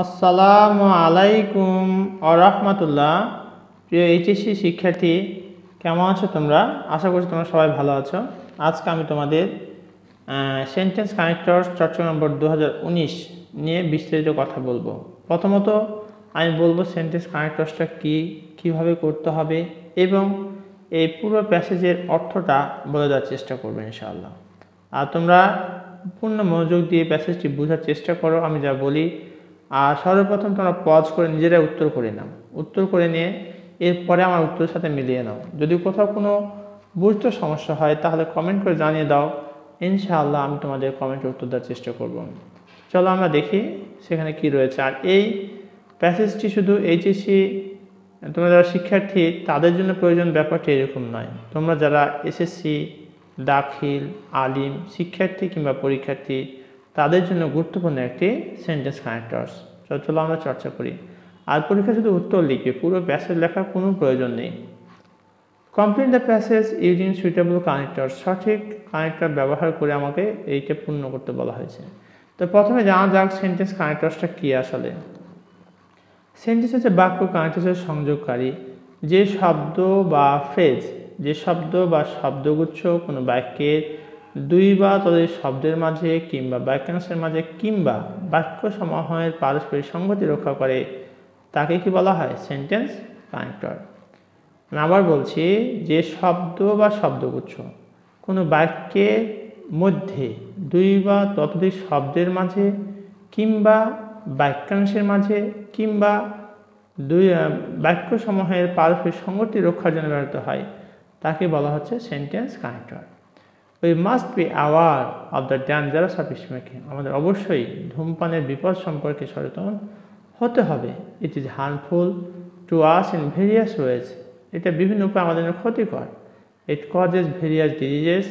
আসসালামু আলাইকুম ওয়া রাহমাতুল্লাহ। প্রিয় এইচএসসি শিক্ষার্থী, কেমন আছো তোমরা? আশা করছি তোমরা সবাই ভালো আছো। আজকে আমি তোমাদের সেন্টেন্স কানেক্টরস চট্টগ্রাম নম্বর 2019 নিয়ে বিস্তারিত কথা বলবো। প্রথমত আমি বলবো সেন্টেন্স কানেক্টরসটা কী, কীভাবে করতে হবে এবং এই পুরো প্যাসেজের অর্থটা বলে দেওয়ার চেষ্টা করবো ইনশাআল্লাহ। আর তোমরা পূর্ণ মনোযোগ দিয়ে প্যাসেজটি বোঝার চেষ্টা করো আমি যা বলি। আর সর্বপ্রথম তোমরা পজ করে নিজেরাই উত্তর করে নাও। উত্তর করে নিয়ে এরপরে আমার উত্তরের সাথে মিলিয়ে নাও। যদি কোথাও কোনো বুঝতে সমস্যা হয় তাহলে কমেন্ট করে জানিয়ে দাও, ইনশাআল্লাহ আমি তোমাদের কমেন্টের উত্তর দেওয়ার চেষ্টা করব। চলো আমরা দেখি সেখানে কি রয়েছে। আর এই প্যাসেজটি শুধু এইচএসসি তোমরা যারা শিক্ষার্থী তাদের জন্য প্রয়োজন, ব্যাপারটি এরকম নয়। তোমরা যারা এসএসসি, দাখিল, আলিম শিক্ষার্থী কিংবা পরীক্ষার্থী তাদের জন্য গুরুত্বপূর্ণ একটি সেন্টেন্স কানেক্টরস। চলো আমরা চর্চা করি। আর পরীক্ষা শুধু উত্তর লিখবে, পুরো প্যাসেজ লেখার কোনো প্রয়োজন নেই। Complete the passage using suitable connector, সঠিক কানেক্টর ব্যবহার করে আমাকে এইটা পূর্ণ করতে বলা হয়েছে। তো প্রথমে জানা যাক সেন্টেন্স কানেক্টরসটা কী আসলে। সেন্টেন্স হচ্ছে বাক্য কানেক্টরসের সংযোগকারী। যে শব্দ বা ফ্রেজ, যে শব্দ বা শব্দগুচ্ছ কোনো বাক্যের দুই বা ততোধিক শব্দের মাঝে কিংবা বাক্যাংশের মাঝে কিংবা বাক্য সমূহের পারস্পরিক সংগতি রক্ষা করে তাকে কি বলা হয়? Sentence connector. আমি আবার বলছি, যে শব্দ বা শব্দগুচ্ছ কোনো বাক্যের মধ্যে দুই বা ততোধিক শব্দের মাঝে কিংবা বাক্যাংশের মাঝে কিংবা বাক্যসমূহের পারস্পরিক সংগতি রক্ষার জন্য ব্যবহৃত হয় তাকে বলা হচ্ছে sentence connector. We must be aware of the dangers of smoking. আমাদের অবশ্যই ধূমপানের বিপদ সম্পর্কে সচেতন হতে হবে। It is harmful to us in various ways. এটা বিভিন্ন উপায়ে আমাদের জন্য ক্ষতিকর। It causes various diseases.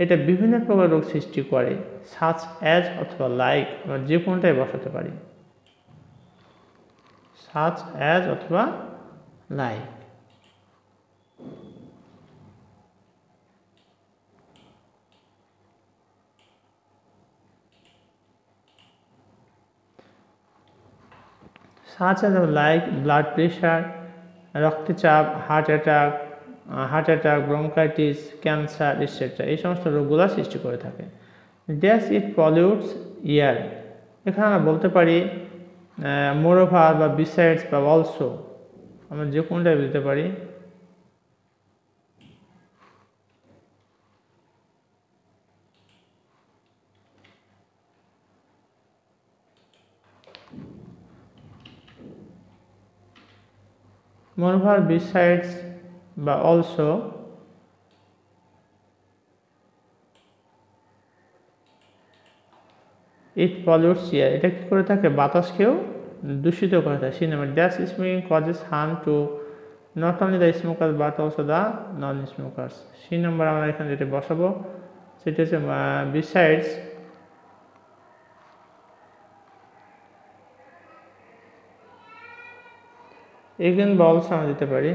এটা বিভিন্ন প্রকার রোগ সৃষ্টি করে। Such as অথবা like, আমরা যে কোনোটাই বসাতে পারি। Such as অথবা like. such as like blood pressure, রক্তচাপ, হার্ট অ্যাটাক, ব্রঙ্কাইটিস, ক্যান্সার ইত্যাদি এই সমস্ত রোগগুলো সৃষ্টি করে থাকে। ড্যাশ ইট পলিউটস এয়ার, এখানে আমরা বলতে পারি মোরওভার বা বিসাইডস বা অলসো, আমরা যে কোনটাই বলতে পারি। মোরওভার, বিসাইডস বা অলসো ইট পলিউটস এয়ার, এটা কী করে থাকে? বাতাসকেও দূষিত করে থাকে। সেই number dash smoking causes harm to not only the smokers but also the non smokers. সেই নাম্বার আমরা এখানে যেটা বসাবো সেটা হচ্ছে বিসাইডস এগেন বা অলসো আমরা দিতে পারি।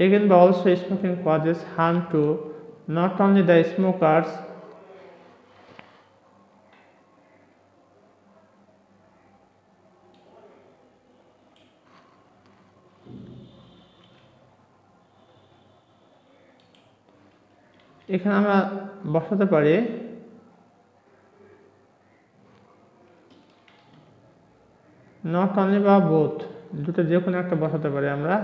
Again, but also smoking causes harm to not only the smokers এখানে আমরা বসাতে পারি নট অনলি বা বোথ, দুটো যে কোনো একটা বসাতে পারি আমরা।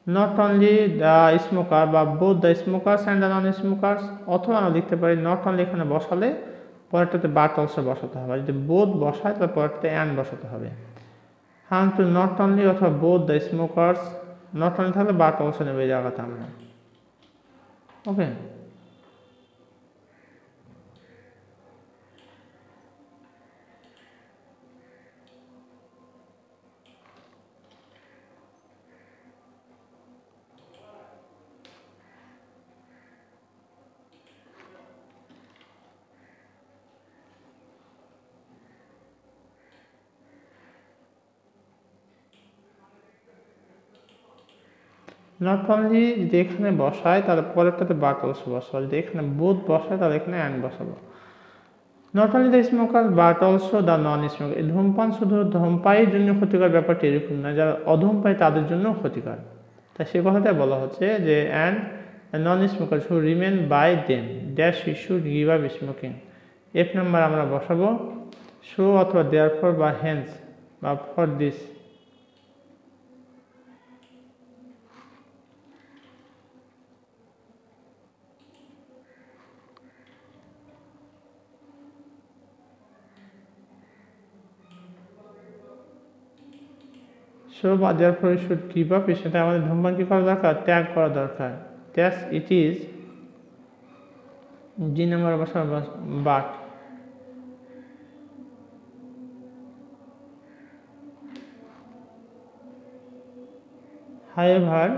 নট অনলি দ্য স্মোকার বা both the smokers and the non smokers, অথবা আমরা লিখতে পারি নট অনলি এখানে বসালে পরেরটাতে বাট অলসো বসাতে হবে। যদি বোথ বসায় তাহলে পরেরটাতে অ্যান্ড বসাতে হবে। হার্ম টু নট অনলি অথবা both the smokers, not only থাকলে বাট অলসো নেবে এই জায়গাতে আমরা। ওকে, নট অনলি যদি এখানে বসায় তাহলে পরেরটাতে বাট অলসো বসাবো, যদি এখানে বোথ বসায় তাহলে এখানে অ্যান্ড বসাবো। Not only the smoker but also the non smoker. এই ধূমপান শুধু ধূমপায়ীর জন্য ক্ষতিকর, ব্যাপারটি এরকম না, যারা অধূমপায়ী তাদের জন্য ক্ষতিকর। তাই সে কথাটাই বলা হচ্ছে যে and non smoker should remain by them dash ই শুড গিভ আপ স্মোকিং। এফ নাম্বার আমরা বসাবো শো অথবা দেয়ার ফর বা হেন্স বা ফর দিস। সো বা therefore should give up, সেটা আমাদের ধূমপান কী করা দরকার, ত্যাগ করা দরকার। দ্যাটস ইট ইজ জি নাম্বার বসাবো বাট। হাইভার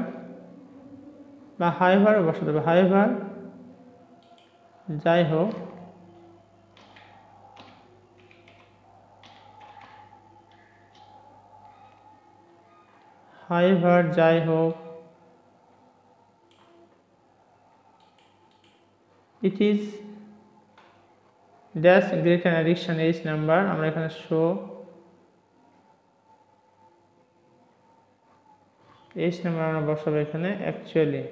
বা হাইভার বসাতে হবে, হাইভার যাই হোক, হাইভার যাই হোক, it is dash great an addiction H number আমরা এখানে শো এইচ নাম্বার আমরা বসাবো এখানে অ্যাকচুয়ালি।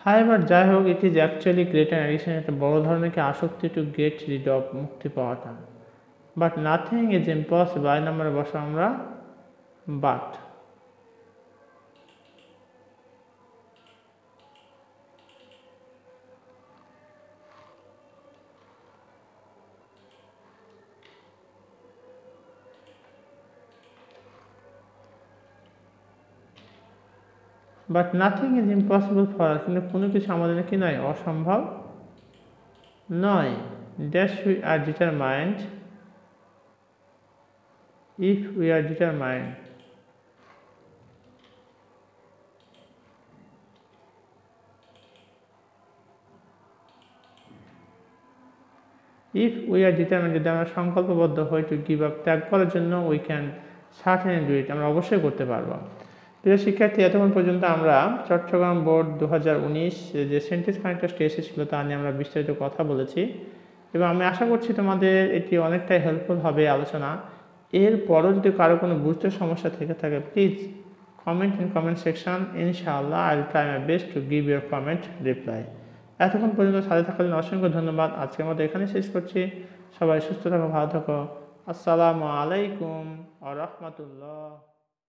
হাইভার যাই হোক, it is actually great an addiction, একটা বড় ধরনের কি আসক্তি, টু গেট রিড অফ মুক্তি পাওয়াটা। But nothing is impossible I নাম্বারে বসা আমরা but. But nothing is impossible for us, কিন্তু কোনো কিছু আমাদের কি নয়, অসম্ভব নয়। Dash we are determined if we are determined, if we are determined যদি আমরা সংকল্পবদ্ধ হই টু গিভ আপ ত্যাগ করার জন্য, we can certainly do it আমরা অবশ্যই করতে পারবো। প্রিয় শিক্ষার্থী, এতক্ষণ পর্যন্ত আমরা চট্টগ্রাম বোর্ড 2019 যে সেন্টেন্স কানেক্টর টেস্ট ছিল তা নিয়ে আমরা বিস্তারিত কথা বলেছি এবং আমি আশা করছি তোমাদের এটি অনেকটাই হেল্পফুল হবে আলোচনা। এরপরও যদি কারো কোনো বুঝতে সমস্যা থেকে থাকে please comment in comment section, ইনশাআল্লাহ I will try my best to give your comment reply. এতক্ষণ পর্যন্ত সাথে থাকার জন্য অসংখ্য ধন্যবাদ। আজকের মতো এখানে শেষ করছি। সবাই সুস্থ থাকো, ভালো থাকো। আসসালামু আলাইকুম ওয়া রাহমাতুল্লাহ।